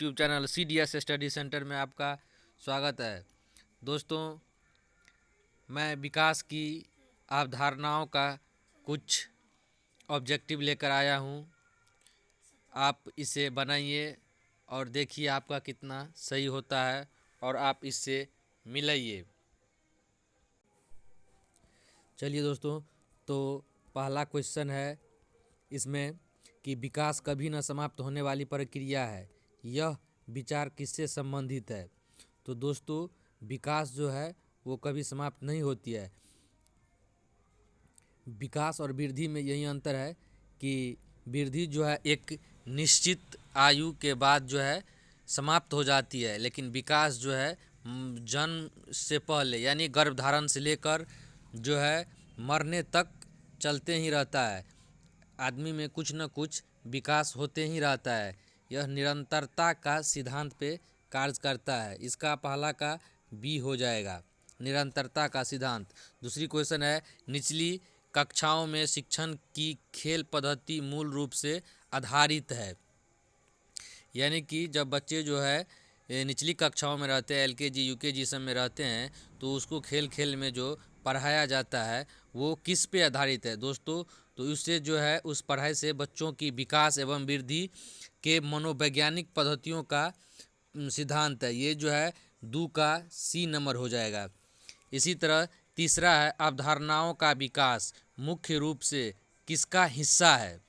YouTube channel CDS study centre में आपका स्वागत है। दोस्तों, मैं विकास की अवधारणाओं का कुछ ऑब्जेक्टिव लेकर आया हूँ। आप इसे बनाइए और देखिए आपका कितना सही होता है और आप इससे मिलाइए। चलिए दोस्तों, तो पहला क्वेश्चन है इसमें कि विकास कभी न समाप्त होने वाली प्रक्रिया है, यह विचार किससे संबंधित है। तो दोस्तों, विकास जो है वो कभी समाप्त नहीं होती है। विकास और वृद्धि में यही अंतर है कि वृद्धि जो है एक निश्चित आयु के बाद जो है समाप्त हो जाती है, लेकिन विकास जो है जन्म से पहले यानी गर्भधारण से लेकर जो है मरने तक चलते ही रहता है। आदमी में कुछ न कुछ विकास होते ही रहता है। यह निरंतरता का सिद्धांत पे कार्य करता है। इसका पहला का बी हो जाएगा, निरंतरता का सिद्धांत। दूसरी क्वेश्चन है, निचली कक्षाओं में शिक्षण की खेल पद्धति मूल रूप से आधारित है। यानी कि जब बच्चे जो है निचली कक्षाओं में रहते हैं, LKG UKG सब में रहते हैं, तो उसको खेल खेल में जो पढ़ाया जाता है वो किस पे आधारित है दोस्तों। तो इससे जो है उस पढ़ाई से बच्चों की विकास एवं वृद्धि के मनोवैज्ञानिक पद्धतियों का सिद्धांत है। ये जो है 2 का C नंबर हो जाएगा। इसी तरह तीसरा है, अवधारणाओं का विकास मुख्य रूप से किसका हिस्सा है।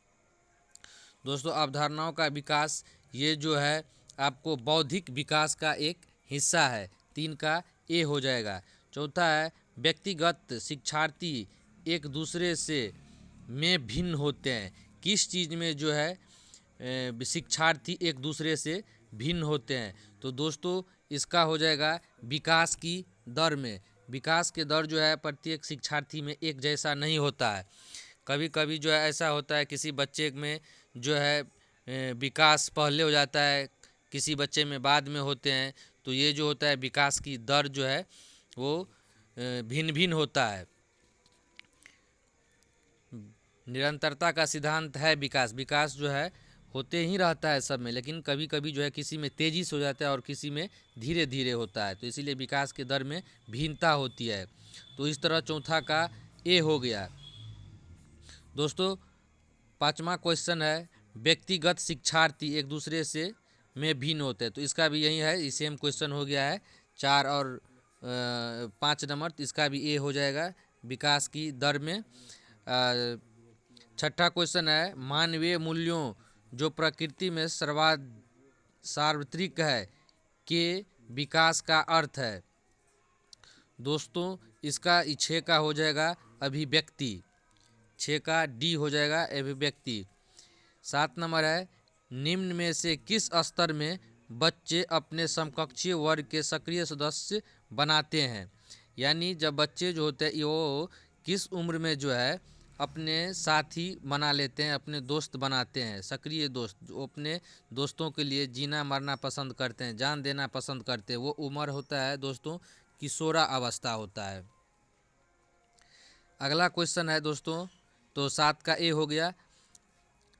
दोस्तों, अवधारणाओं का विकास ये जो है आपको बौद्धिक विकास का एक हिस्सा है। 3 का A हो जाएगा। चौथा है, व्यक्तिगत शिक्षार्थी एक दूसरे से में भिन्न होते हैं। किस चीज़ में जो है शिक्षार्थी एक दूसरे से भिन्न होते हैं। तो दोस्तों, इसका हो जाएगा विकास की दर में। विकास के दर जो है प्रत्येक शिक्षार्थी में एक जैसा नहीं होता है। कभी कभी जो है ऐसा होता है किसी बच्चे में जो है विकास पहले हो जाता है, किसी बच्चे में बाद में होते हैं। तो ये जो होता है विकास की दर जो है वो भिन्न भिन्न होता है। निरंतरता का सिद्धांत है विकास जो है होते ही रहता है सब में, लेकिन कभी कभी जो है किसी में तेज़ी से हो जाता है और किसी में धीरे धीरे होता है। तो इसीलिए विकास के दर में भिन्नता होती है। तो इस तरह चौथा का A हो गया। दोस्तों, पाँचवा क्वेश्चन है, व्यक्तिगत शिक्षार्थी एक दूसरे से में भिन्न होते हैं। तो इसका भी यही है, सेम क्वेश्चन हो गया है 4 और 5 नंबर। तो इसका भी A हो जाएगा विकास की दर में। छठा क्वेश्चन है, मानवीय मूल्यों जो प्रकृति में सार्वत्रिक है के विकास का अर्थ है। दोस्तों, इसका 6 का हो जाएगा अभिव्यक्ति। 6 का D हो जाएगा अभिव्यक्ति। 7 नंबर है, निम्न में से किस स्तर में बच्चे अपने समकक्षीय वर्ग के सक्रिय सदस्य बनाते हैं। यानी जब बच्चे जो होते हैं वो किस उम्र में जो है अपने साथी बना लेते हैं, अपने दोस्त बनाते हैं, सक्रिय दोस्त जो अपने दोस्तों के लिए जीना मरना पसंद करते हैं, जान देना पसंद करते हैं। वो उम्र होता है दोस्तों किशोरा अवस्था होता है। अगला क्वेश्चन है दोस्तों, तो 7 का A हो गया।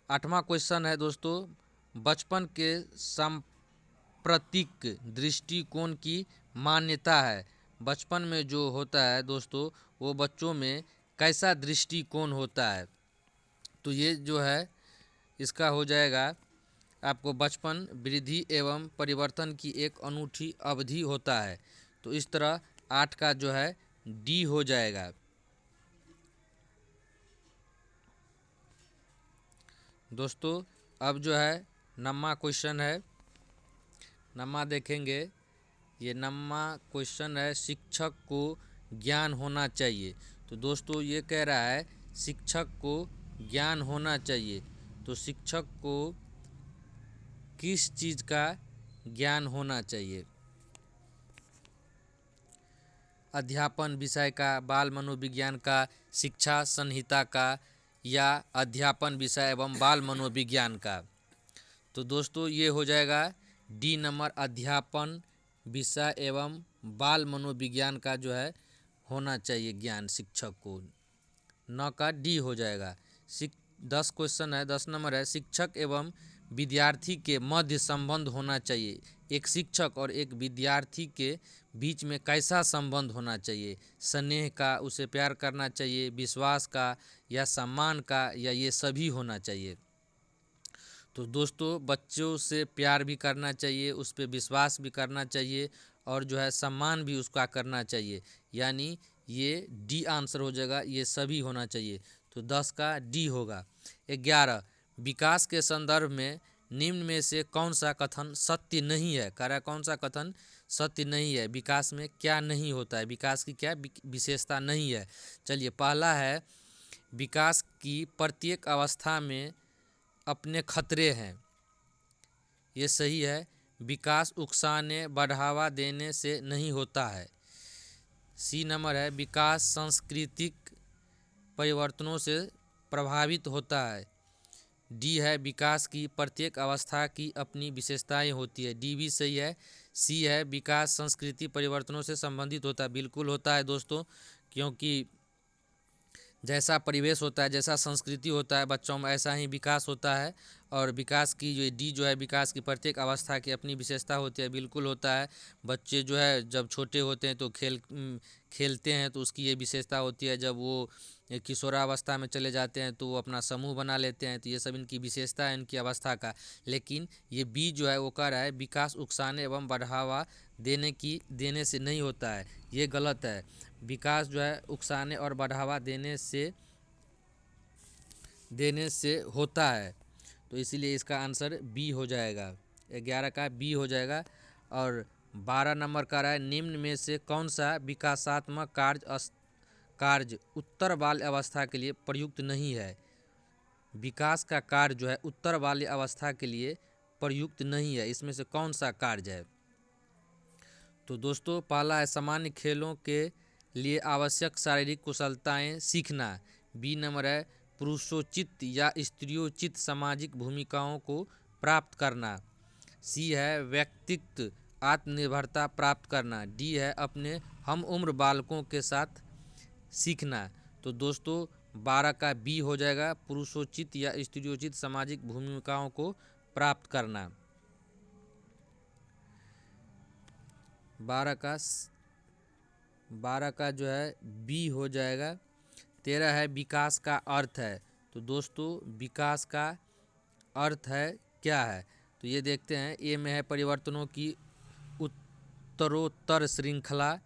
8वां क्वेश्चन है दोस्तों, बचपन के सांप्रतिक दृष्टिकोण की मान्यता है। बचपन में जो होता है दोस्तों वो बच्चों में कैसा दृष्टिकोण होता है। तो ये जो है इसका हो जाएगा आपको बचपन वृद्धि एवं परिवर्तन की एक अनूठी अवधि होता है। तो इस तरह 8 का जो है D हो जाएगा। दोस्तों, अब जो है 9वां क्वेश्चन है, 9वां देखेंगे। ये 9वां क्वेश्चन है, शिक्षक को ज्ञान होना चाहिए। तो दोस्तों ये कह रहा है शिक्षक को ज्ञान होना चाहिए। तो शिक्षक को किस चीज़ का ज्ञान होना चाहिए। अध्यापन विषय का, बाल मनोविज्ञान का, शिक्षा संहिता का, या अध्यापन विषय एवं बाल मनोविज्ञान का। तो दोस्तों ये हो जाएगा D नंबर, अध्यापन विषय एवं बाल मनोविज्ञान का जो है होना चाहिए ज्ञान शिक्षक को। 9 का D हो जाएगा। 10 क्वेश्चन है, 10 नंबर है, शिक्षक एवं विद्यार्थी के मध्य संबंध होना चाहिए। एक शिक्षक और एक विद्यार्थी के बीच में कैसा संबंध होना चाहिए, स्नेह का, उसे प्यार करना चाहिए, विश्वास का या सम्मान का, या ये सभी होना चाहिए। तो दोस्तों बच्चों से प्यार भी करना चाहिए, उस पर विश्वास भी करना चाहिए और जो है सम्मान भी उसका करना चाहिए, यानी ये डी आंसर हो जाएगा, ये सभी होना चाहिए। तो 10 का डी होगा। 11 विकास के संदर्भ में निम्न में से कौन सा कथन सत्य नहीं है। कह रहा है कौन सा कथन सत्य नहीं है, विकास में क्या नहीं होता है, विकास की क्या विशेषता नहीं है। चलिए, पहला है विकास की प्रत्येक अवस्था में अपने खतरे हैं, ये सही है। विकास उकसाने बढ़ावा देने से नहीं होता है। सी नंबर है विकास सांस्कृतिक परिवर्तनों से प्रभावित होता है। डी है विकास की प्रत्येक अवस्था की अपनी विशेषताएं होती है, डी भी सही है। सी है विकास संस्कृति परिवर्तनों से संबंधित होता है, बिल्कुल होता है दोस्तों, क्योंकि जैसा परिवेश होता है, जैसा संस्कृति होता है बच्चों में, ऐसा ही विकास होता है। और विकास की जो डी जो है विकास की प्रत्येक अवस्था की अपनी विशेषता होती है, बिल्कुल होता है। बच्चे जो है जब छोटे होते हैं तो खेलते हैं तो उसकी ये विशेषता होती है। जब वो किशोरावस्था में चले जाते हैं तो वो अपना समूह बना लेते हैं, तो ये सब इनकी विशेषता है इनकी अवस्था का। लेकिन ये बी जो है वो कह रहा है विकास उकसाने एवं बढ़ावा देने से नहीं होता है, ये गलत है। विकास जो है उकसाने और बढ़ावा देने से होता है, तो इसीलिए इसका आंसर बी हो जाएगा। 11 का बी हो जाएगा। और 12 नंबर का रहा है निम्न में से कौन सा विकासात्मक कार्य उत्तर बाल्य अवस्था के लिए प्रयुक्त नहीं है। विकास का कार्य जो है उत्तर बाल्य अवस्था के लिए प्रयुक्त नहीं है, इसमें से कौन सा कार्य है। तो दोस्तों पहला है सामान्य खेलों के लिए आवश्यक शारीरिक कुशलताएं सीखना। बी नंबर है पुरुषोचित या स्त्रियोचित सामाजिक भूमिकाओं को प्राप्त करना। सी है व्यक्तित्व आत्मनिर्भरता प्राप्त करना। डी है अपने हम उम्र बालकों के साथ सीखना। तो दोस्तों 12 का बी हो जाएगा, पुरुषोचित या स्त्रियोचित सामाजिक भूमिकाओं को प्राप्त करना। 12 का जो है बी हो जाएगा। 13 है विकास का अर्थ है। तो दोस्तों विकास का अर्थ है क्या है, तो ये देखते हैं। ए में है परिवर्तनों की उत्तरोत्तर श्रृंखला,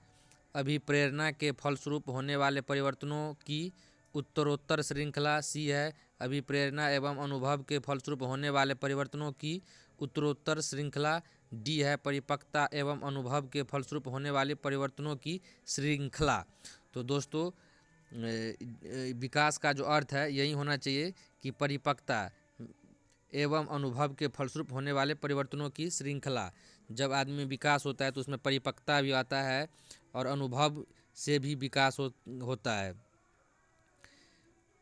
अभिप्रेरणा के फलस्वरूप होने वाले परिवर्तनों की उत्तरोत्तर श्रृंखला। सी है अभिप्रेरणा एवं अनुभव के फलस्वरूप होने वाले परिवर्तनों की उत्तरोत्तर श्रृंखला। डी है परिपक्वता एवं अनुभव के फलस्वरूप होने वाले परिवर्तनों की श्रृंखला। तो दोस्तों विकास का जो अर्थ है यही होना चाहिए कि परिपक्वता एवं अनुभव के फलस्वरूप होने वाले परिवर्तनों की श्रृंखला। जब आदमी में विकास होता है तो उसमें परिपक्वता भी आता है और अनुभव से भी विकास होता है।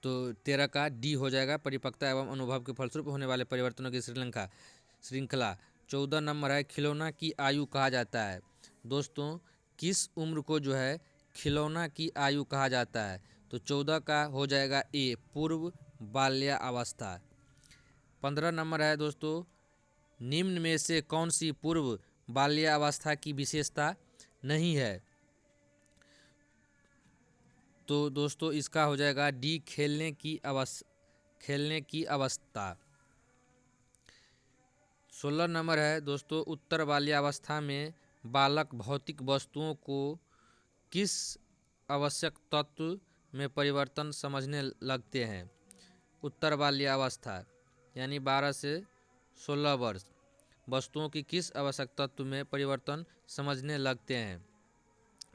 तो 13 का डी हो जाएगा, परिपक्वता एवं अनुभव के फलस्वरूप होने वाले परिवर्तनों की श्रृंखला। 14 नंबर है खिलौना की आयु कहा जाता है। दोस्तों किस उम्र को जो है खिलौना की आयु कहा जाता है, तो 14 का हो जाएगा ए पूर्व बाल्यावस्था। 15 नंबर है दोस्तों निम्न में से कौन सी पूर्व बाल्यावस्था की विशेषता नहीं है, तो दोस्तों इसका हो जाएगा डी खेलने की अवस्था। 16 नंबर है दोस्तों उत्तर बाल्यावस्था में बालक भौतिक वस्तुओं को किस आवश्यक तत्व में परिवर्तन समझने लगते हैं। उत्तर बाल्यावस्था यानी 12 से 16 वर्ष वस्तुओं की किस आवश्यक तत्व में परिवर्तन समझने लगते हैं,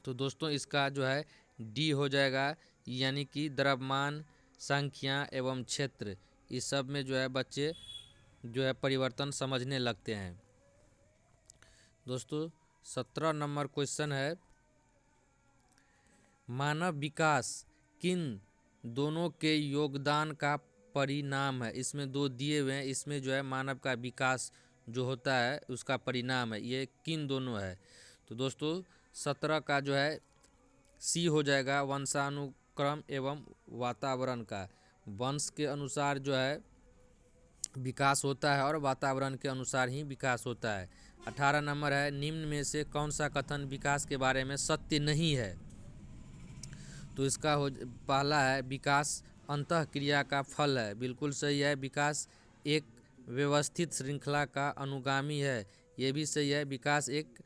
तो दोस्तों इसका जो है डी हो जाएगा, यानी कि द्रव्यमान, संख्या एवं क्षेत्र, इस सब में जो है बच्चे जो है परिवर्तन समझने लगते हैं। दोस्तों 17 नंबर क्वेश्चन है मानव विकास किन दोनों के योगदान का परिणाम है। इसमें दो दिए हुए हैं, इसमें जो है मानव का विकास जो होता है उसका परिणाम है, ये किन दोनों है। तो दोस्तों 17 का जो है सी हो जाएगा वंशानुक्रम एवं वातावरण का। वंश के अनुसार जो है विकास होता है और वातावरण के अनुसार ही विकास होता है। 18 नंबर है, निम्न में से कौन सा कथन विकास के बारे में सत्य नहीं है? तो इसका पहला है, विकास अंतःक्रिया का फल है। बिल्कुल सही है। विकास एक व्यवस्थित श्रृंखला का अनुगामी है। ये भी सही है। विकास एक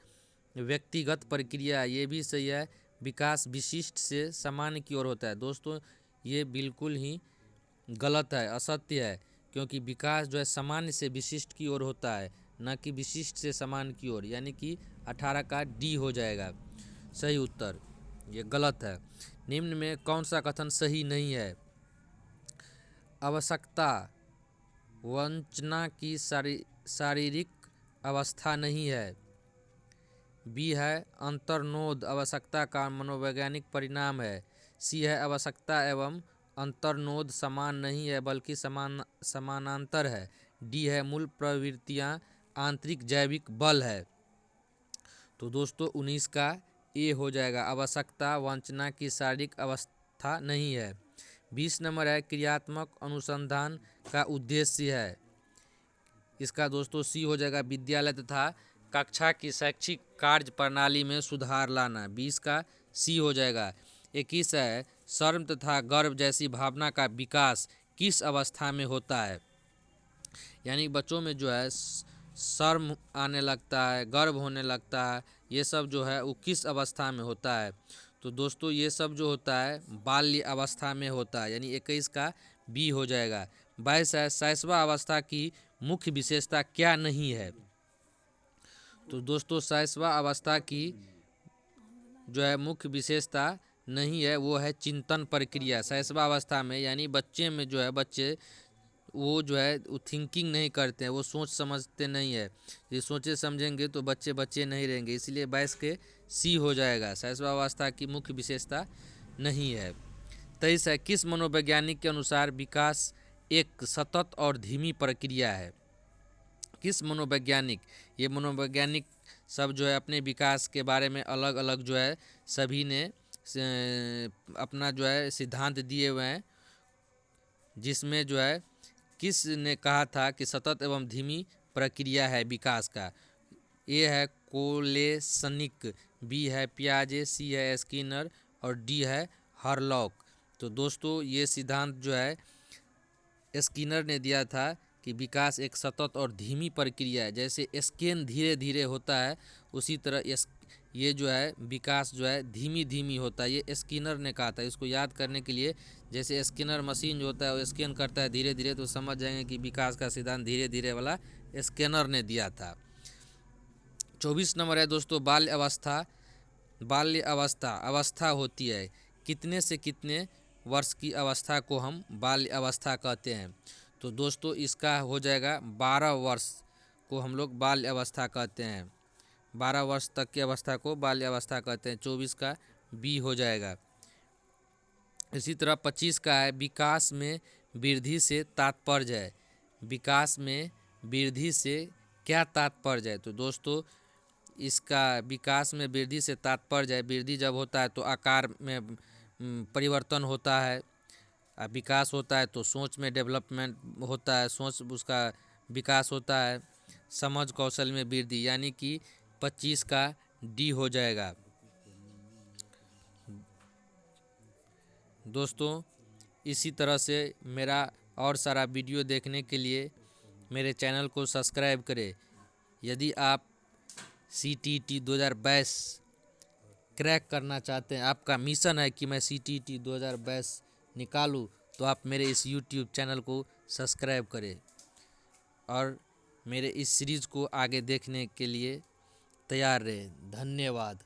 व्यक्तिगत प्रक्रिया है। ये भी सही है। विकास विशिष्ट से सामान्य की ओर होता है। दोस्तों ये बिल्कुल ही गलत है, असत्य है, क्योंकि विकास जो है सामान्य से विशिष्ट की ओर होता है, न कि विशिष्ट से सामान्य की ओर, यानी कि 18 का डी हो जाएगा सही उत्तर। ये गलत है। निम्न में कौन सा कथन सही नहीं है? आवश्यकता वंचना की शारीरिक अवस्था नहीं है। बी है, अंतर्नोद आवश्यकता का मनोवैज्ञानिक परिणाम है। सी है, आवश्यकता एवं अंतर्नोद समान नहीं है बल्कि समानांतर है। डी है, मूल प्रवृत्तियाँ आंतरिक जैविक बल है। तो दोस्तों 19 का ए हो जाएगा, आवश्यकता वंचना की शारीरिक अवस्था नहीं है। 20 नंबर है, क्रियात्मक अनुसंधान का उद्देश्य है। इसका दोस्तों सी हो जाएगा, विद्यालय तथा कक्षा की शैक्षिक कार्य प्रणाली में सुधार लाना। 20 का सी हो जाएगा। 21 है, शर्म तथा गर्व जैसी भावना का विकास किस अवस्था में होता है? यानी बच्चों में जो है शर्म आने लगता है, गर्व होने लगता है, ये सब जो है वो किस अवस्था में होता है? तो दोस्तों ये सब जो होता है बाल्य अवस्था में होता है, यानी 21 का बी हो जाएगा। 22 है, शैशव अवस्था की मुख्य विशेषता क्या नहीं है? तो दोस्तों शैशव अवस्था की जो है मुख्य विशेषता नहीं है, वो है चिंतन प्रक्रिया। शैशव अवस्था में यानी बच्चे में जो है बच्चे वो जो है वो थिंकिंग नहीं करते हैं, वो सोच समझते नहीं है। ये सोचे समझेंगे तो बच्चे बच्चे नहीं रहेंगे, इसलिए 22 के सी हो जाएगा, शैशव अवस्था की मुख्य विशेषता नहीं है। 23 है, किस मनोवैज्ञानिक के अनुसार विकास एक सतत और धीमी प्रक्रिया है? किस मनोवैज्ञानिक? ये मनोवैज्ञानिक सब जो है अपने विकास के बारे में अलग अलग जो है सभी ने अपना जो है सिद्धांत दिए हुए हैं, जिसमें जो है किस ने कहा था कि सतत एवं धीमी प्रक्रिया है विकास का? ए है कोलेसनिक, बी है पियाजे, सी है स्किनर और डी है हरलॉक। तो दोस्तों ये सिद्धांत जो है स्किनर ने दिया था कि विकास एक सतत और धीमी प्रक्रिया है। जैसे स्कैन धीरे धीरे होता है उसी तरह ये जो है विकास जो है धीमी धीमी होता है, ये स्किनर ने कहा था। इसको याद करने के लिए जैसे स्किनर मशीन जो होता है वो स्कैन करता है धीरे धीरे, तो समझ जाएंगे कि विकास का सिद्धांत धीरे धीरे वाला स्कैनर ने दिया था। 24 नंबर है दोस्तों, बाल्य अवस्था। बाल्य अवस्था होती है, कितने से कितने वर्ष की अवस्था को हम बाल्य अवस्था कहते हैं? तो दोस्तों इसका हो जाएगा 12 वर्ष को हम लोग बाल्य अवस्था कहते हैं। 12 वर्ष तक की अवस्था को बाल्य अवस्था कहते हैं। 24 का बी हो जाएगा। इसी तरह 25 का है, विकास में वृद्धि से तात्पर्य है। विकास में वृद्धि से क्या तात्पर्य है? तो दोस्तों इसका विकास में वृद्धि से तात्पर्य है, वृद्धि जब होता है तो आकार में परिवर्तन होता है, विकास होता है तो सोच में डेवलपमेंट होता है, सोच उसका विकास होता है, समझ कौशल में वृद्धि, यानी कि 25 का डी हो जाएगा। दोस्तों इसी तरह से मेरा और सारा वीडियो देखने के लिए मेरे चैनल को सब्सक्राइब करें। यदि आप CTET 2022 क्रैक करना चाहते हैं, आपका मिशन है कि मैं CTET 2022 निकालूं, तो आप मेरे इस YouTube चैनल को सब्सक्राइब करें और मेरे इस सीरीज़ को आगे देखने के लिए तैयार रहें। धन्यवाद।